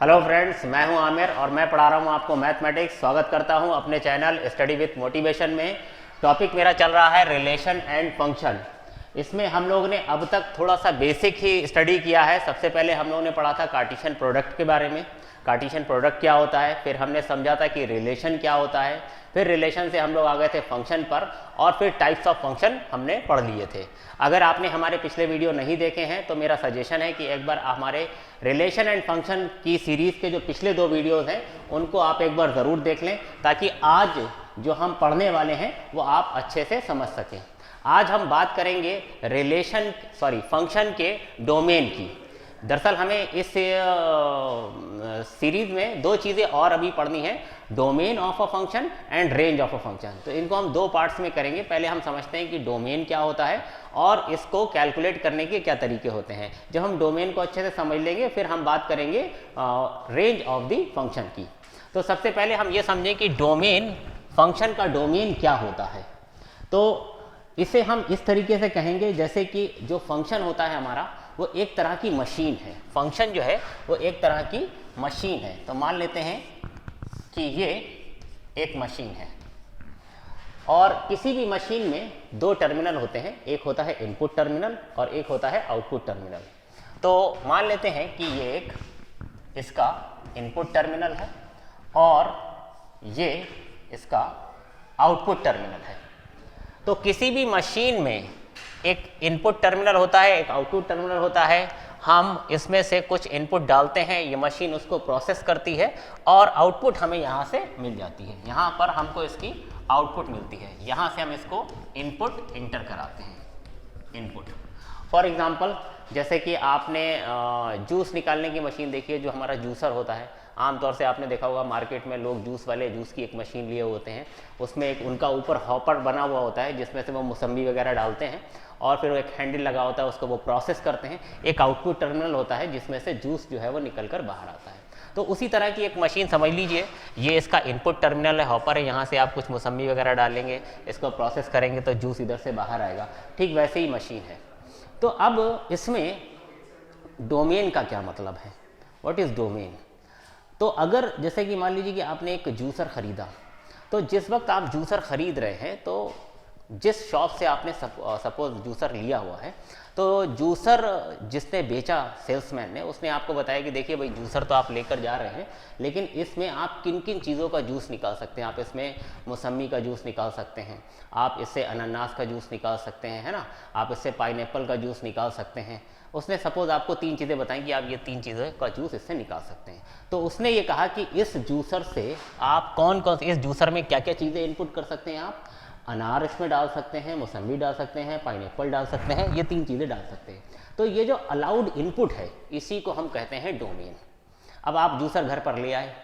Hello friends, मैं हूं आमिर और मैं पढ़ा रहा हूं आपको मैथमेटिक्स। स्वागत करता हूं अपने चैनल स्टडी विथ मोटिवेशन में। टॉपिक मेरा चल रहा है रिलेशन एंड फंक्शन। इसमें हम लोगों ने अब तक थोड़ा सा बेसिक ही स्टडी किया है। सबसे पहले हम लोगों ने पढ़ा था कार्टेशियन प्रोडक्ट के बारे में, कार्टेशियन प्रोडक्ट क्या होता है। फिर हमने समझा था कि रिलेशन क्या होता है। फिर रिलेशन से हम लोग आ गए थे फंक्शन पर, और फिर टाइप्स ऑफ फंक्शन हमने पढ़ लिए थे। अगर आपने हमारे पिछले वीडियो नहीं देखे हैं तो मेरा सजेशन है कि एक बार हमारे रिलेशन एंड फंक्शन की सीरीज़ के जो पिछले 2 वीडियोज़ हैं उनको आप एक बार ज़रूर देख लें, ताकि आज जो हम पढ़ने वाले हैं वो आप अच्छे से समझ सकें। आज हम बात करेंगे फंक्शन के डोमेन की। दरअसल हमें इस सीरीज में 2 चीज़ें और अभी पढ़नी है, domain of a function and range of a function. तो इनको हम 2 पार्ट्स में करेंगे। पहले हम समझते हैं कि डोमेन क्या होता है और इसको कैलकुलेट करने के क्या तरीके होते हैं। जब हम डोमेन को अच्छे से समझ लेंगे फिर हम बात करेंगे रेंज ऑफ द फंक्शन की। तो सबसे पहले हम ये समझें कि डोमेन, फंक्शन का डोमेन क्या होता है। तो इसे हम इस तरीके से कहेंगे जैसे कि जो फंक्शन होता है हमारा वो एक तरह की मशीन है। फंक्शन जो है वो एक तरह की मशीन है। तो मान लेते हैं कि ये एक मशीन है और किसी भी मशीन में 2 टर्मिनल होते हैं, एक होता है इनपुट टर्मिनल और एक होता है आउटपुट टर्मिनल। तो मान लेते हैं कि ये एक इसका इनपुट टर्मिनल है और ये इसका आउटपुट टर्मिनल है। तो किसी भी मशीन में एक इनपुट टर्मिनल होता है, एक आउटपुट टर्मिनल होता है। हम इसमें से कुछ इनपुट डालते हैं, ये मशीन उसको प्रोसेस करती है और आउटपुट हमें यहाँ से मिल जाती है। यहाँ पर हमको इसकी आउटपुट मिलती है, यहाँ से हम इसको इनपुट इंटर कराते हैं। इनपुट फॉर एग्जांपल, जैसे कि आपने जूस निकालने की मशीन देखी है, जो हमारा जूसर होता है। आमतौर से आपने देखा होगा मार्केट में लोग जूस वाले जूस की एक मशीन लिए होते हैं, उसमें एक उनका ऊपर हॉपर बना हुआ होता है जिसमें से वो मौसम्बी वगैरह डालते हैं और फिर एक हैंडल लगा होता है, उसको वो प्रोसेस करते हैं। एक आउटपुट टर्मिनल होता है जिसमें से जूस जो है वो निकल कर बाहर आता है। तो उसी तरह की एक मशीन समझ लीजिए, ये इसका इनपुट टर्मिनल है, हॉपर है। यहाँ से आप कुछ मौसम्बी वगैरह डालेंगे, इसको प्रोसेस करेंगे तो जूस इधर से बाहर आएगा। ठीक वैसे ही मशीन है। तो अब इसमें डोमेन का क्या मतलब है, व्हाट इज़ डोमेन। तो अगर जैसे कि मान लीजिए कि आपने एक जूसर ख़रीदा, तो जिस वक्त आप जूसर ख़रीद रहे हैं तो जिस शॉप से आपने सपोज जूसर लिया हुआ है, तो जूसर जिसने बेचा, सेल्समैन ने, उसने आपको बताया कि देखिए भाई जूसर तो आप लेकर जा रहे हैं, लेकिन इसमें आप किन किन चीज़ों का जूस निकाल सकते हैं। आप इसमें मौसम्बी का जूस निकाल सकते हैं, आप इससे अनानास का जूस निकाल सकते हैं, है ना, आप इससे पाइनएप्पल का जूस निकाल सकते हैं। उसने सपोज आपको 3 चीज़ें बताई कि आप ये 3 चीज़ों का जूस इससे निकाल सकते हैं। तो उसने ये कहा कि इस जूसर से आप कौन कौन से, इस जूसर में क्या क्या चीज़ें इनपुट कर सकते हैं। आप अनार इसमें डाल सकते हैं, मौसम्बी डाल सकते हैं, पाइनएप्पल डाल सकते हैं, ये 3 चीज़ें डाल सकते हैं। तो ये जो अलाउड इनपुट है इसी को हम कहते हैं डोमेन। अब आप जूसर घर पर ले आए,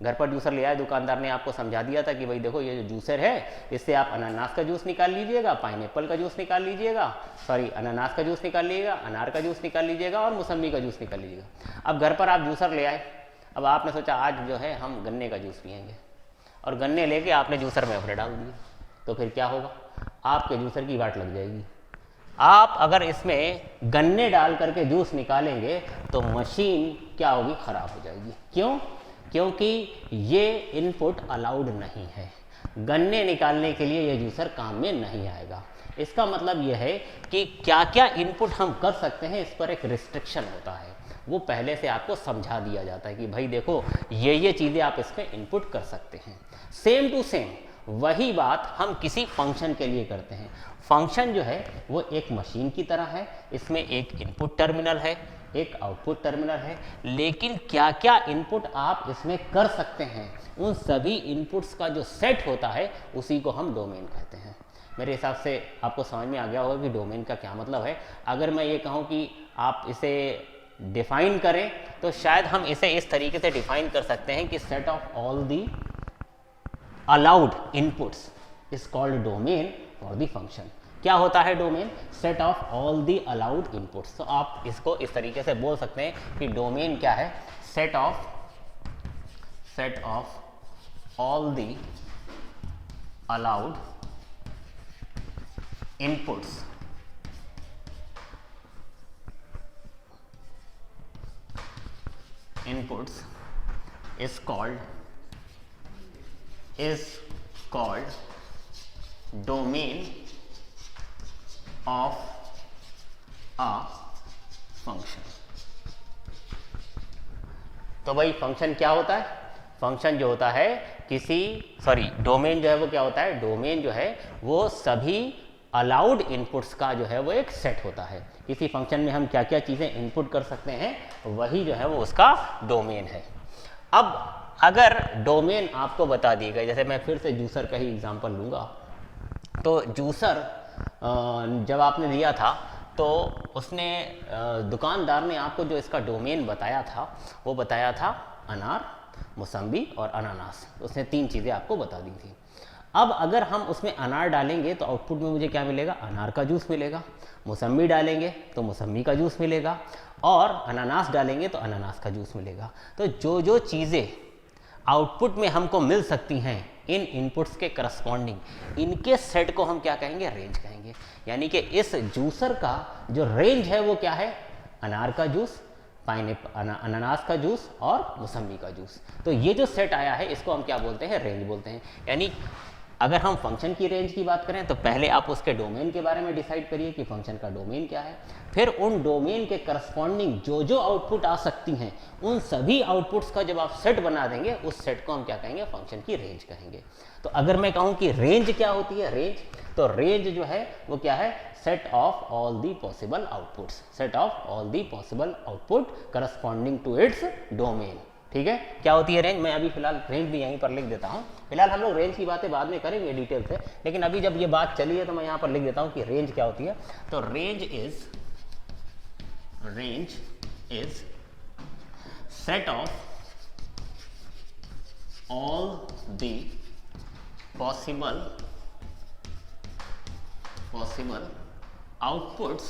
घर पर जूसर ले आए, दुकानदार ने आपको समझा दिया था कि भाई देखो ये जो जूसर है इससे आप अनानास का जूस निकाल लीजिएगा, पाइनएप्पल का जूस निकाल लीजिएगा, अनानास का जूस निकाल लीजिएगा, अनार का जूस निकाल लीजिएगा और मौसम्बी का जूस निकाल लीजिएगा। अब घर पर आप जूसर ले आए, अब आपने सोचा आज जो है हम गन्ने का जूस पियेंगे, और गन्ने लेके आपने जूसर में अपने डाल दिए, तो फिर क्या होगा, आपके जूसर की वाट लग जाएगी। आप अगर इसमें गन्ने डाल करके जूस निकालेंगे तो मशीन क्या होगी, खराब हो जाएगी। क्यों? क्योंकि ये इनपुट अलाउड नहीं है, गन्ने निकालने के लिए ये जूसर काम में नहीं आएगा। इसका मतलब ये है कि क्या क्या इनपुट हम कर सकते हैं, इस पर एक रिस्ट्रिक्शन होता है। वो पहले से आपको समझा दिया जाता है कि भाई देखो ये चीज़ें आप इसमें इनपुट कर सकते हैं। सेम टू सेम वही बात हम किसी फंक्शन के लिए करते हैं। फंक्शन जो है वो एक मशीन की तरह है, इसमें एक इनपुट टर्मिनल है, एक आउटपुट टर्मिनल है, लेकिन क्या क्या इनपुट आप इसमें कर सकते हैं, उन सभी इनपुट्स का जो सेट होता है उसी को हम डोमेन कहते हैं। मेरे हिसाब से आपको समझ में आ गया होगा कि डोमेन का क्या मतलब है। अगर मैं ये कहूँ कि आप इसे डिफाइन करें तो शायद हम इसे इस तरीके से डिफाइन कर सकते हैं कि set of all the allowed inputs is called domain for the function. क्या होता है domain? Set of all the allowed inputs. तो आप इसको इस तरीके से बोल सकते हैं कि डोमेन क्या है, set of all the allowed inputs is called domain of a function। तो भाई फंक्शन क्या होता है? फंक्शन जो होता है डोमेन जो है वो क्या होता है? डोमेन जो है वो सभी अलाउड इनपुट्स का जो है वो एक सेट होता है। किसी फंक्शन में हम क्या क्या चीज़ें इनपुट कर सकते हैं वही जो है वो उसका डोमेन है। अब अगर डोमेन आपको बता दी गई, जैसे मैं फिर से जूसर का ही एग्जांपल लूँगा, तो जूसर जब आपने दिया था तो उसने दुकानदार ने आपको जो इसका डोमेन बताया था वो बताया था अनार, मौसम्बी और अनानास। उसने 3 चीज़ें आपको बता दी थी। अब अगर हम उसमें अनार डालेंगे तो आउटपुट में मुझे क्या मिलेगा? अनार का जूस मिलेगा। मौसम्बी डालेंगे तो मौसम्बी का जूस मिलेगा, और अनानास डालेंगे तो अनानास का जूस मिलेगा। तो जो जो चीज़ें आउटपुट में हमको मिल सकती हैं इन इनपुट्स के करस्पॉन्डिंग, इनके सेट को हम क्या कहेंगे? रेंज कहेंगे। यानी कि इस जूसर का जो रेंज है वो क्या है? अनार का जूस, अनानास का जूस और मौसम्बी का जूस। तो ये जो सेट आया है इसको हम क्या बोलते हैं? रेंज बोलते हैं। यानी अगर हम फंक्शन की रेंज की बात करें तो पहले आप उसके डोमेन के बारे में डिसाइड करिए कि फंक्शन का डोमेन क्या है, फिर उन डोमेन के करस्पॉन्डिंग जो जो आउटपुट आ सकती हैं उन सभी आउटपुट्स का जब आप सेट बना देंगे उस सेट को हम क्या कहेंगे? फंक्शन की रेंज कहेंगे। तो अगर मैं कहूँ कि रेंज क्या होती है? तो रेंज जो है वो क्या है? Set of all the possible outputs, set of all the possible output corresponding to its domain. ठीक है, क्या होती है रेंज? मैं अभी फिलहाल रेंज भी यहीं पर लिख देता हूँ। फिलहाल हम लोग रेंज की बातें बाद में करेंगे डिटेल से, लेकिन अभी जब ये बात चली है तो मैं यहाँ पर लिख देता हूँ कि रेंज क्या होती है। तो range is set of all the possible outputs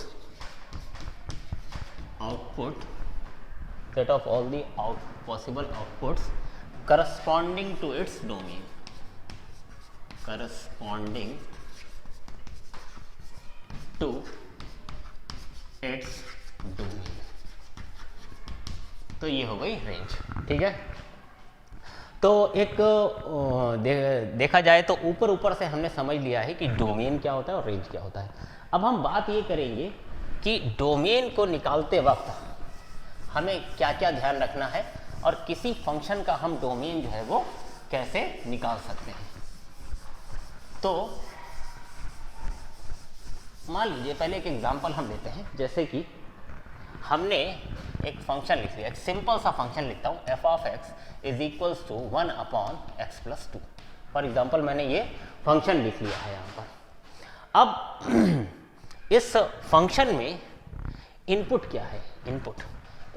set of all the possible outputs corresponding to its domain, तो ये हो गई रेंज। ठीक है, तो एक देखा जाए तो ऊपर से हमने समझ लिया है कि डोमेन क्या होता है और रेंज क्या होता है। अब हम बात ये करेंगे कि डोमेन को निकालते वक्त हमें क्या क्या ध्यान रखना है और किसी फंक्शन का हम डोमेन जो है वो कैसे निकाल सकते हैं। तो मान लीजिए पहले एक एग्जांपल हम लेते हैं, जैसे कि हमने एक फंक्शन लिख लिया, एक सिंपल सा फंक्शन लिखता हूँ, f of x is equals to 1 upon x plus 2। For example मैंने ये फंक्शन लिख लिया है यहाँ पर। अब इस फंक्शन में इनपुट क्या है?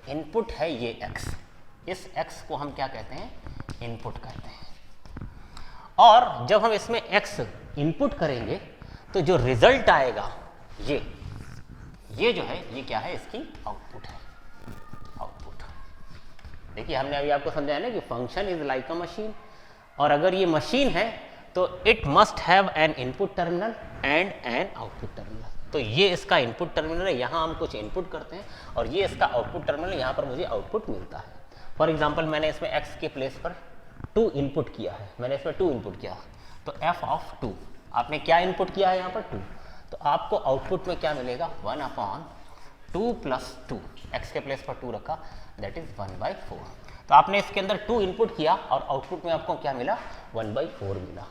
इनपुट है ये x। इस x को हम क्या कहते हैं? इनपुट कहते हैं। और जब हम इसमें x इनपुट करेंगे तो जो रिजल्ट आएगा ये जो है ये क्या है? इसकी आउटपुट है। आउटपुट देखिए, हमने अभी आपको समझाया ना कि function is like a machine, और अगर ये मशीन है तो it must have an input terminal and an output terminal. तो ये इसका इनपुट टर्मिनल है, यहाँ हम कुछ इनपुट करते हैं, और ये इसका आउटपुट टर्मिनल, यहाँ पर मुझे आउटपुट मिलता है। फॉर एग्जाम्पल मैंने इसमें x के प्लेस पर 2 इनपुट किया है, मैंने इसमें 2 इनपुट किया, तो f ऑफ 2, आपने क्या इनपुट किया है यहाँ पर? 2। तो आपको आउटपुट में क्या मिलेगा? 1 अपॉन 2 प्लस 2, x के प्लेस पर 2 रखा, दैट इज 1/4। तो आपने इसके अंदर 2 इनपुट किया और आउटपुट में आपको क्या मिला? 1/4 मिला।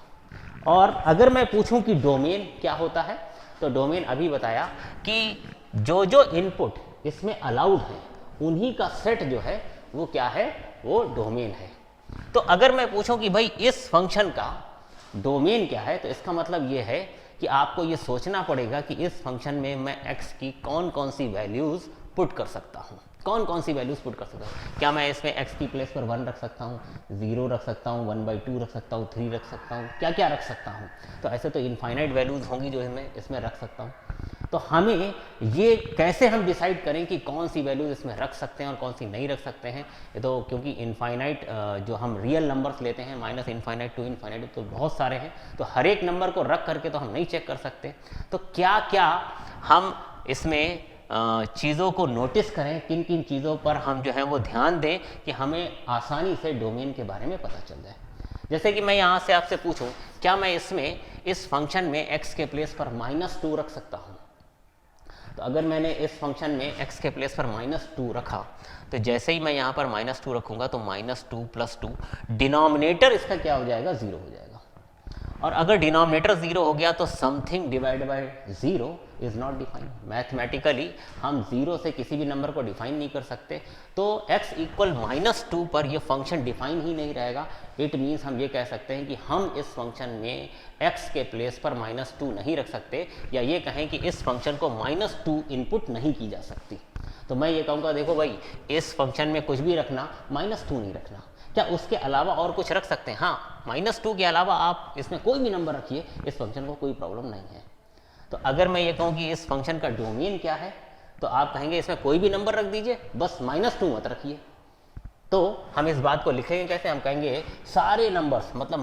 और अगर मैं पूछूं कि डोमेन क्या होता है, तो डोमेन अभी बताया कि जो जो इनपुट इसमें अलाउड है उन्हीं का सेट जो है वो क्या है? वो डोमेन है। तो अगर मैं पूछूं कि भाई इस फंक्शन का डोमेन क्या है, तो इसका मतलब ये है कि आपको ये सोचना पड़ेगा कि इस फंक्शन में मैं x की कौन कौन सी वैल्यूज़ पुट कर सकता हूँ, कौन कौन सी वैल्यूज़ पुट कर सकता हूँ। क्या मैं इसमें x की प्लेस पर 1 रख सकता हूँ, 0 रख सकता हूँ, 1/2 रख सकता हूँ, 3 रख सकता हूँ, क्या क्या रख सकता हूँ। तो ऐसे तो इनफाइनाइट वैल्यूज़ होंगी जो मैं इसमें रख सकता हूँ। तो हमें ये कैसे हम डिसाइड करें कि कौन सी वैल्यूज़ इसमें रख सकते हैं और कौन सी नहीं रख सकते हैं। ये तो क्योंकि इनफाइनाइट जो हम रियल नंबर्स लेते हैं माइनस इनफाइनाइट टू इनफाइनाइट, तो बहुत सारे हैं, तो हर एक नंबर को रख करके तो हम नहीं चेक कर सकते। तो क्या क्या हम इसमें चीज़ों को नोटिस करें, किन किन चीज़ों पर हम जो है वो ध्यान दें कि हमें आसानी से डोमेन के बारे में पता चल जाए। जैसे कि मैं यहाँ से आपसे पूछूं, क्या मैं इसमें इस फंक्शन में x के प्लेस पर -2 रख सकता हूँ? तो अगर मैंने इस फंक्शन में x के प्लेस पर -2 रखा, तो जैसे ही मैं यहाँ पर -2 रखूँगा तो -2 + 2 डिनोमिनेटर इसका क्या हो जाएगा? 0 हो जाएगा। और अगर डिनोमिनेटर 0 हो गया तो something divide by 0 is not defined. Mathematically हम 0 से किसी भी नंबर को डिफाइन नहीं कर सकते, तो x इक्वल -2 पर ये फंक्शन डिफाइन ही नहीं रहेगा। इट मीन्स हम ये कह सकते हैं कि हम इस फंक्शन में x के प्लेस पर -2 नहीं रख सकते, या ये कहें कि इस फंक्शन को -2 इनपुट नहीं की जा सकती। तो मैं ये कहूँगा, देखो भाई, इस फंक्शन में कुछ भी रखना, -2 नहीं रखना। क्या उसके अलावा और कुछ रख सकते हैं? हाँ, -2 के अलावा आप इसमें कोई भी नंबर रखिए, इस फंक्शन को कोई प्रॉब्लम नहीं है। तो अगर मैं ये कहूँ कि इस फंक्शन का डोमेन क्या है, तो आप कहेंगे इसमें कोई भी नंबर रख दीजिए, बस -2 मत रखिए। तो हम इस बात को लिखेंगे कैसे? हम कहेंगे सारे नंबर्स, मतलब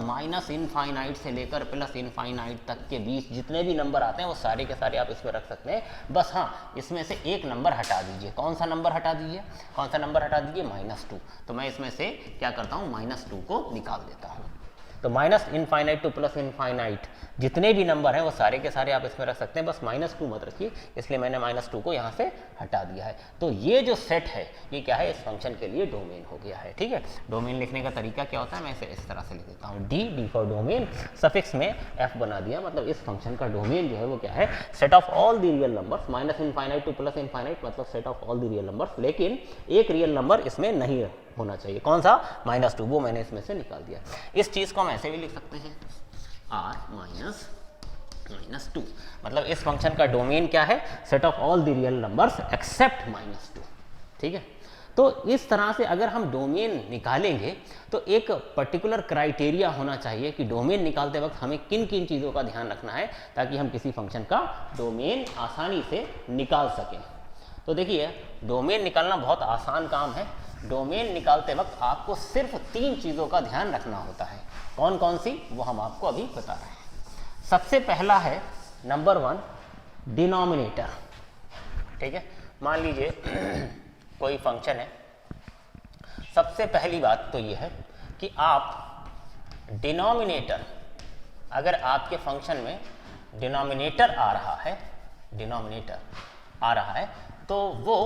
-इनफाइनाइट से लेकर +इनफाइनाइट तक के बीच जितने भी नंबर आते हैं वो सारे के सारे आप इसमें रख सकते हैं। बस हाँ, इसमें से एक नंबर हटा दीजिए। कौन सा नंबर हटा दीजिए? कौन सा नंबर हटा दीजिए? -2। तो मैं इसमें से क्या करता हूँ? -2 को निकाल देता हूँ। तो -इनफाइनाइट टू +इनफाइनाइट जितने भी नंबर हैं वो सारे के सारे आप इसमें रख सकते हैं, बस -2 मत रखिए, इसलिए मैंने -2 को यहाँ से हटा दिया है। तो ये जो सेट है ये क्या है? इस फंक्शन के लिए डोमेन हो गया है। ठीक है, डोमेन लिखने का तरीका क्या होता है? मैं इसे इस तरह से लिख देता हूँ, डी फॉर डोमेन, सफिक्स में f बना दिया, मतलब इस फंक्शन का डोमेन जो है वो क्या है? Set of all the real numbers, -infinite to +infinite मतलब set of all the real numbers, लेकिन एक रियल नंबर इसमें नहीं होना चाहिए। कौन सा? -2, वो मैंने इसमें से निकाल दिया। इस चीज़ को हम ऐसे भी लिख सकते हैं, r -2, मतलब इस फंक्शन का डोमेन क्या है? Set of all the real numbers accept -2। ठीक है, तो इस तरह से अगर हम डोमेन निकालेंगे तो एक पर्टिकुलर क्राइटेरिया होना चाहिए कि डोमेन निकालते वक्त हमें किन किन चीज़ों का ध्यान रखना है ताकि हम किसी फंक्शन का डोमेन आसानी से निकाल सकें। तो देखिए, डोमेन निकालना बहुत आसान काम है। डोमेन निकालते वक्त आपको सिर्फ 3 चीज़ों का ध्यान रखना होता है। कौन कौन सी? वो हम आपको अभी बता रहे हैं। सबसे पहला है नंबर 1, डिनोमिनेटर। ठीक है, मान लीजिए कोई फंक्शन है। सबसे पहली बात तो ये है कि आप डिनोमिनेटर, अगर आपके फंक्शन में डिनोमिनेटर आ रहा है तो वो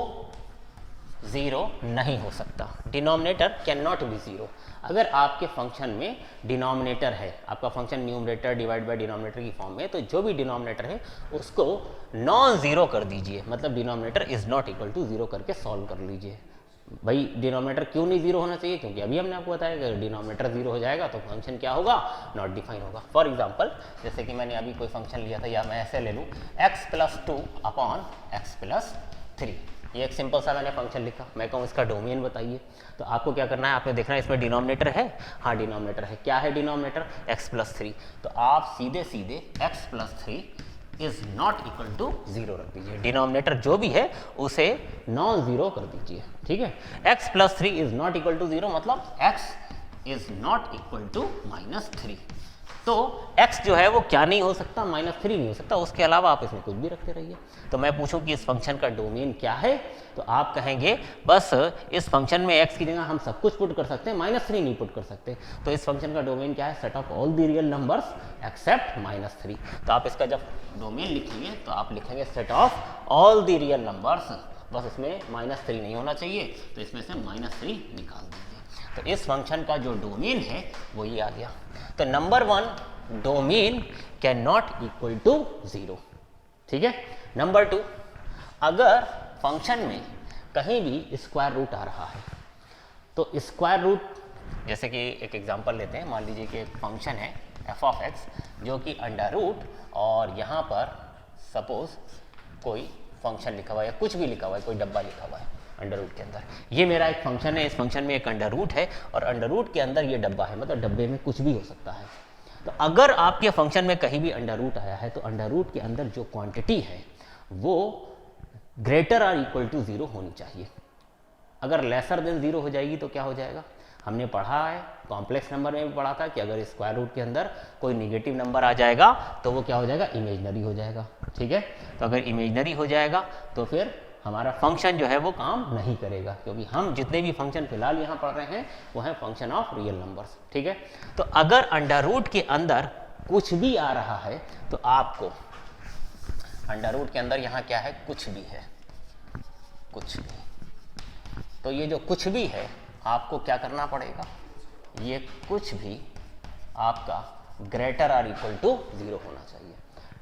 0 नहीं हो सकता। Denominator can not be 0। अगर आपके फंक्शन में डिनोमिनेटर है, आपका function numerator divide by denominator की फॉर्म में, तो जो भी डिनोमिनेटर है उसको नॉन ज़ीरो कर दीजिए, मतलब denominator is not equal to 0 करके सॉल्व कर लीजिए। भाई डिनोमिनेटर क्यों नहीं 0 होना चाहिए? क्योंकि अभी हमने आपको बताया कि डिनोमिनेटर 0 हो जाएगा तो फंक्शन क्या होगा? नॉट डिफाइन होगा। फॉर एग्जांपल, जैसे कि मैंने अभी कोई फंक्शन लिया था, या मैं ऐसे ले लूँ x+2 अपॉन x+3, ये एक सिंपल सा मैंने फंक्शन लिखा। मैं कहूँ इसका डोमेन बताइए, तो आपको क्या करना है? आपने देखना है इसमें डिनोमिनेटर है। हाँ, डिनोमिनेटर है। क्या है डिनोमिनेटर? x+3। तो आप सीधे सीधे x+3 is not equal to 0 रख दीजिए। डिनोमिनेटर जो भी है उसे नॉन जीरो कर दीजिए। ठीक है, x+3 is not equal to 0 मतलब x is not equal to -3। तो x जो है वो क्या नहीं हो सकता? -3 नहीं हो सकता। उसके अलावा आप इसमें कुछ भी रखते रहिए। तो मैं पूछूं कि इस फंक्शन का डोमेन क्या है, तो आप कहेंगे बस इस फंक्शन में x की जगह हम सब कुछ पुट कर सकते हैं, -3 नहीं पुट कर सकते। तो इस फंक्शन का डोमेन क्या है? Set of all the real numbers accept -3। तो आप इसका जब डोमेन लिखेंगे तो आप लिखेंगे set of all the real numbers, बस इसमें -3 नहीं होना चाहिए, तो इसमें से -3 निकाल दीजिए। तो इस फंक्शन का जो डोमेन है वो ये आ गया। तो number 1, domain can not equal to 0। ठीक है। नंबर 2, अगर फंक्शन में कहीं भी स्क्वायर रूट आ रहा है, तो स्क्वायर रूट, जैसे कि एक एग्जांपल लेते हैं, मान लीजिए कि एक फंक्शन है f(x) जो कि अंडर रूट, और यहाँ पर सपोज कोई फंक्शन लिखा हुआ है या कुछ भी लिखा हुआ है, कोई डब्बा लिखा हुआ है अंडर रूट के अंदर। ये मेरा एक फंक्शन है, इस फंक्शन में एक अंडर रूट है और अंडर रूट के अंदर ये डब्बा है, मतलब डब्बे में कुछ भी हो सकता है। तो अगर आपके फंक्शन में कहीं भी अंडर रूट आया है तो अंडर रूट के अंदर जो क्वांटिटी है वो ग्रेटर और इक्वल टू 0 होनी चाहिए। अगर लेसर देन 0 हो जाएगी तो क्या हो जाएगा? हमने पढ़ा है, कॉम्प्लेक्स नंबर में भी पढ़ा था कि अगर स्क्वायर रूट के अंदर कोई निगेटिव नंबर आ जाएगा तो वो क्या हो जाएगा? इमेजनरी हो जाएगा। ठीक है, तो अगर इमेजनरी हो जाएगा तो फिर हमारा फंक्शन जो है वो काम नहीं करेगा, क्योंकि हम जितने भी फंक्शन फिलहाल यहाँ पढ़ रहे हैं वो है फंक्शन ऑफ रियल नंबर्स। ठीक है, तो अगर अंडर रूट के अंदर कुछ भी आ रहा है तो आपको अंडर रूट के अंदर यहाँ क्या है, कुछ भी है, कुछ भी, तो ये जो कुछ भी है आपको क्या करना पड़ेगा, ये कुछ भी आपका ग्रेटर आर इक्वल टू 0 होना चाहिए,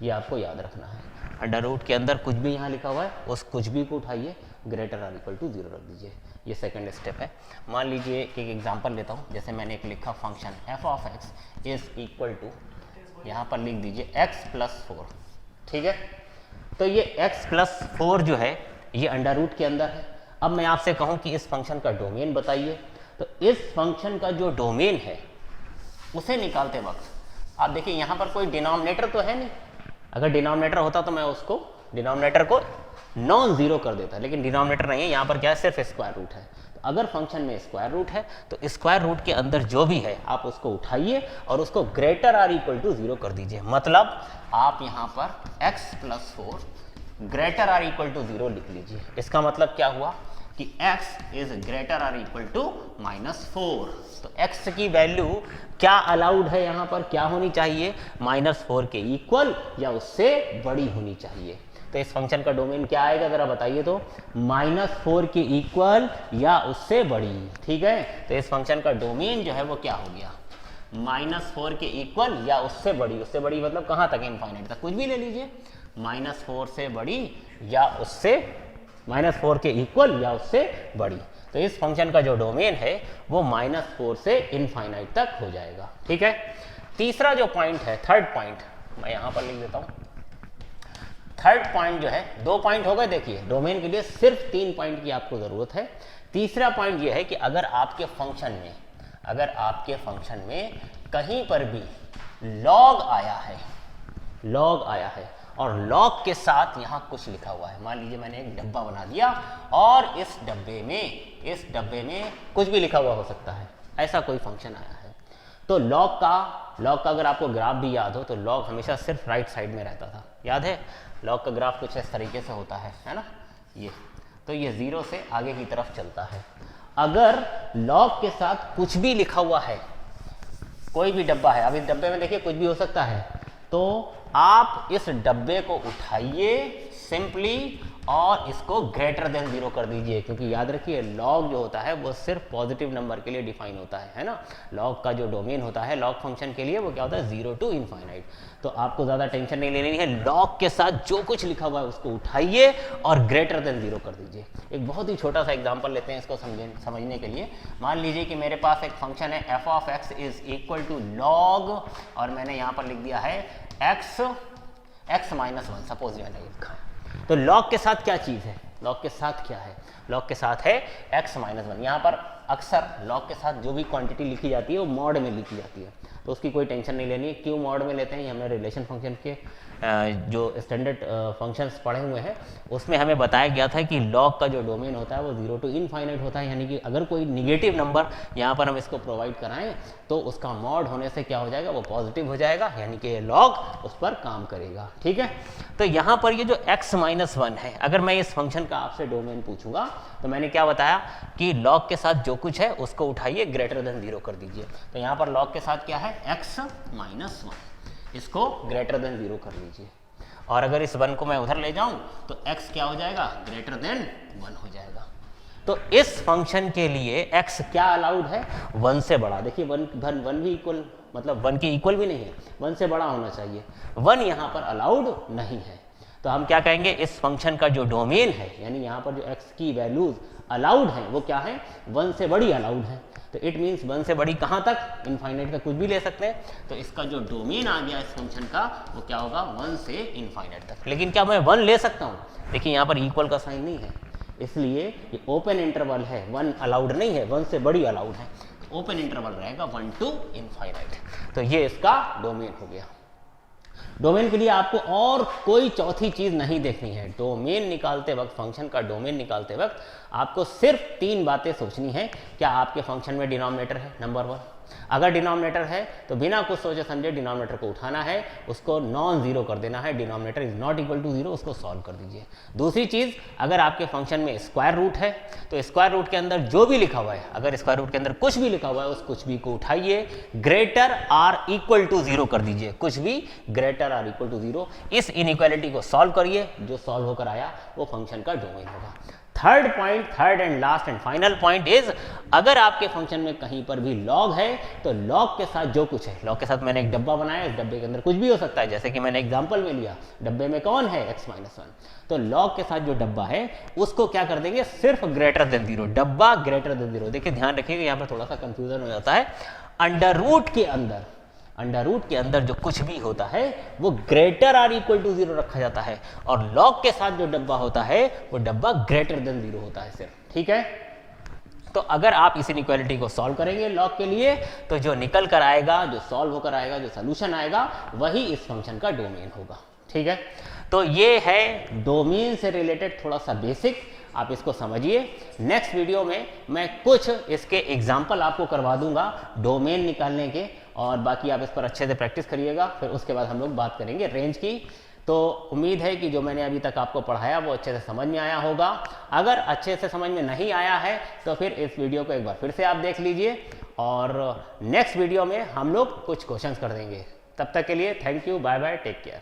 ये आपको याद रखना है। अंडर रूट के अंदर कुछ भी यहाँ लिखा हुआ है, उस कुछ भी को उठाइए, ग्रेटर आर इक्वल टू 0 रख दीजिए, ये सेकंड स्टेप है। मान लीजिए एक एग्जांपल लेता हूँ, जैसे मैंने एक लिखा function F of X is equal to, यहाँ पर लिख दीजिए एक्स प्लस 4। ठीक है, तो ये एक्स प्लस 4 जो है ये अंडर रूट के अंदर है। अब मैं आपसे कहूँ कि इस फंक्शन का डोमेन बताइए, तो इस फंक्शन का जो डोमेन है उसे निकालते वक्त आप देखिए यहाँ पर कोई डिनोमिनेटर तो है नहीं, अगर डिनोमिनेटर होता तो मैं उसको डिनोमिनेटर को नॉन जीरो कर देता, लेकिन डिनोमिनेटर नहीं है, यहाँ पर क्या है, सिर्फ स्क्वायर रूट है। तो अगर फंक्शन में स्क्वायर रूट है तो स्क्वायर रूट के अंदर जो भी है आप उसको उठाइए और उसको ग्रेटर आर इक्वल टू 0 कर दीजिए, मतलब आप यहाँ पर X plus 4 greater or equal to 0 लिख लीजिए। इसका मतलब क्या हुआ कि x is greater or equal to -4, तो x की वैल्यू क्या अलाउड है, यहाँ पर क्या होनी चाहिए, -4 के इक्वल या उससे बड़ी होनी चाहिए। तो इस फंक्शन का डोमेन क्या आएगा जरा बताइए, तो -4 के इक्वल या उससे बड़ी। ठीक है, तो इस फंक्शन का डोमेन जो है वो क्या हो गया, -4 के इक्वल या उससे बड़ी। उससे बड़ी मतलब कहाँ तक, इनफाइनाइट तक, कुछ भी ले लीजिए, -4 से बड़ी या उससे -4 के इक्वल या उससे बड़ी। तो इस फंक्शन का जो डोमेन है वो -4 से इनफाइनाइट तक हो जाएगा। ठीक है, तीसरा जो पॉइंट है, थर्ड पॉइंट मैं यहाँ पर लिख देता हूँ। थर्ड पॉइंट जो है, 2 पॉइंट हो गए, देखिए डोमेन के लिए सिर्फ 3 पॉइंट की आपको जरूरत है। तीसरा पॉइंट ये है कि अगर आपके फंक्शन में कहीं पर भी लॉग आया है और लॉग के साथ यहाँ कुछ लिखा हुआ है, मान लीजिए मैंने एक डब्बा बना दिया और इस डब्बे में कुछ भी लिखा हुआ हो सकता है, ऐसा कोई फंक्शन आया है, तो लॉग का अगर आपको ग्राफ भी याद हो तो लॉग हमेशा सिर्फ राइट साइड में रहता था, याद है, लॉग का ग्राफ कुछ इस तरीके से होता है ना, ये तो ये 0 से आगे की तरफ चलता है। अगर लॉग के साथ कुछ भी लिखा हुआ है, कोई भी डब्बा है, अब इस डब्बे में देखिए कुछ भी हो सकता है, तो आप इस डब्बे को उठाइए सिंपली और इसको ग्रेटर देन 0 कर दीजिए, क्योंकि याद रखिए लॉग जो होता है वो सिर्फ पॉजिटिव नंबर के लिए डिफाइन होता है ना। लॉग का जो डोमेन होता है लॉग फंक्शन के लिए वो क्या होता है, 0 टू इनफाइनाइट। तो आपको ज़्यादा टेंशन नहीं लेनी है, लॉग के साथ जो कुछ लिखा हुआ है उसको उठाइए और ग्रेटर देन 0 कर दीजिए। एक बहुत ही छोटा सा एग्जाम्पल लेते हैं इसको समझने के लिए। मान लीजिए कि मेरे पास एक फंक्शन है F of X is equal to log, और मैंने यहाँ पर लिख दिया है x -1, सपोज मैंने लिखा है। तो लॉग के साथ क्या चीज़ है, लॉग के साथ क्या है, लॉग के साथ है x -1। यहाँ पर अक्सर लॉग के साथ जो भी क्वांटिटी लिखी जाती है वो मॉड में लिखी जाती है, तो उसकी कोई टेंशन नहीं लेनी है। क्यों मॉड में लेते हैं, ये हमने रिलेशन फंक्शन के जो स्टैंडर्ड फंक्शंस पढ़े हुए हैं उसमें हमें बताया गया था कि लॉग का जो डोमेन होता है वो 0 टू इनफाइनाइट होता है, यानी कि अगर कोई निगेटिव नंबर यहाँ पर हम इसको प्रोवाइड कराएं तो उसका मॉड होने से क्या हो जाएगा, वो पॉजिटिव हो जाएगा, यानी कि लॉग उस पर काम करेगा। ठीक है, तो यहाँ पर ये जो x -1 है, अगर मैं इस फंक्शन का आपसे डोमेन पूछूंगा तो मैंने क्या बताया कि लॉग के साथ जो कुछ है उसको उठाइए ग्रेटर देन 0 कर दीजिए। तो यहाँ पर लॉग के साथ क्या है, x -1, इसको ग्रेटर देन 0 कर लीजिए, और अगर इस 1 को मैं उधर ले जाऊं तो x क्या हो जाएगा, ग्रेटर देन 1 हो जाएगा। तो इस फंक्शन के लिए x क्या अलाउड है, 1 से बड़ा। देखिए 1 भी इक्वल, मतलब 1 के इक्वल भी नहीं है, 1 से बड़ा होना चाहिए, 1 यहाँ पर अलाउड नहीं है। तो हम क्या कहेंगे, इस फंक्शन का जो डोमेन है, यानी यहाँ पर जो x की वैल्यूज अलाउड हैं वो क्या है, 1 से बड़ी अलाउड है। तो इट मीन्स 1 से बड़ी कहाँ तक, इनफाइनाइट तक कुछ भी ले सकते हैं। तो इसका जो डोमेन आ गया इस फंक्शन का वो क्या होगा, 1 से इनफाइनाइट तक। लेकिन क्या मैं 1 ले सकता हूँ, देखिए यहाँ पर इक्वल का साइन नहीं है, इसलिए ये ओपन इंटरवल है, 1 अलाउड नहीं है, 1 से बड़ी अलाउड है, तो ओपन इंटरवल रहेगा 1 टू इनफाइनाइट। तो ये इसका डोमेन हो गया। डोमेन के लिए आपको और कोई चौथी चीज नहीं देखनी है। डोमेन निकालते वक्त, फंक्शन का डोमेन निकालते वक्त आपको सिर्फ 3 बातें सोचनी है। क्या आपके फंक्शन में डिनोमिनेटर है, नंबर 1, अगर डिनोमिनेटर है तो बिना कुछ सोचे समझे डिनोमिनेटर को उठाना है, उसको नॉन जीरो कर देना है, denominator is not equal to zero, उसको सॉल्व कर दीजिए। दूसरी चीज़, अगर आपके फंक्शन में स्क्वायर रूट है तो स्क्वायर रूट के अंदर जो भी लिखा हुआ है, अगर स्क्वायर रूट के अंदर कुछ भी लिखा हुआ है उस कुछ भी को उठाइए, greater or equal to zero कर दीजिए, कुछ भी greater or equal to zero. इस इनइक्वालिटी को सॉल्व करिए, जो सॉल्व होकर आया वो फंक्शन का डोमेन होगा। Third point, third and last and final point is, अगर आपके फंक्शन में कहीं पर भी लॉग है तो लॉग के साथ जो कुछ है, लॉग के साथ मैंने एक डब्बा बनाया, इस डब्बे के अंदर कुछ भी हो सकता है, जैसे कि मैंने एग्जांपल में लिया, डब्बे में कौन है x-1, तो लॉग के साथ जो डब्बा है उसको क्या कर देंगे, सिर्फ ग्रेटर देन जीरो, डब्बा ग्रेटर देन जीरो। देखिए ध्यान रखिएगा, यहाँ पर थोड़ा सा कंफ्यूजन हो जाता है। अंडर रूट के अंदर जो कुछ भी होता है वो greater or equal to zero रखा जाता है, और लॉग के साथ जो डब्बा होता है वो डब्बा ग्रेटर देन जीरो होता है सिर्फ, ठीक है। तो अगर आप इस इनइक्वालिटी को सॉल्व करेंगे लॉग के लिए, तो जो निकल कर आएगा, जो सॉल्व होकर आएगा, जो सोल्यूशन आएगा, वही इस फंक्शन का डोमेन होगा, ठीक है। तो ये है डोमेन से रिलेटेड थोड़ा सा बेसिक, आप इसको समझिए। नेक्स्ट वीडियो में मैं कुछ इसके एग्जाम्पल आपको करवा दूंगा डोमेन निकालने के, और बाकी आप इस पर अच्छे से प्रैक्टिस करिएगा। फिर उसके बाद हम लोग बात करेंगे रेंज की। तो उम्मीद है कि जो मैंने अभी तक आपको पढ़ाया वो अच्छे से समझ में आया होगा। अगर अच्छे से समझ में नहीं आया है तो फिर इस वीडियो को एक बार फिर से आप देख लीजिए, और नेक्स्ट वीडियो में हम लोग कुछ क्वेश्चंस कर देंगे। तब तक के लिए thank you, bye bye, take care.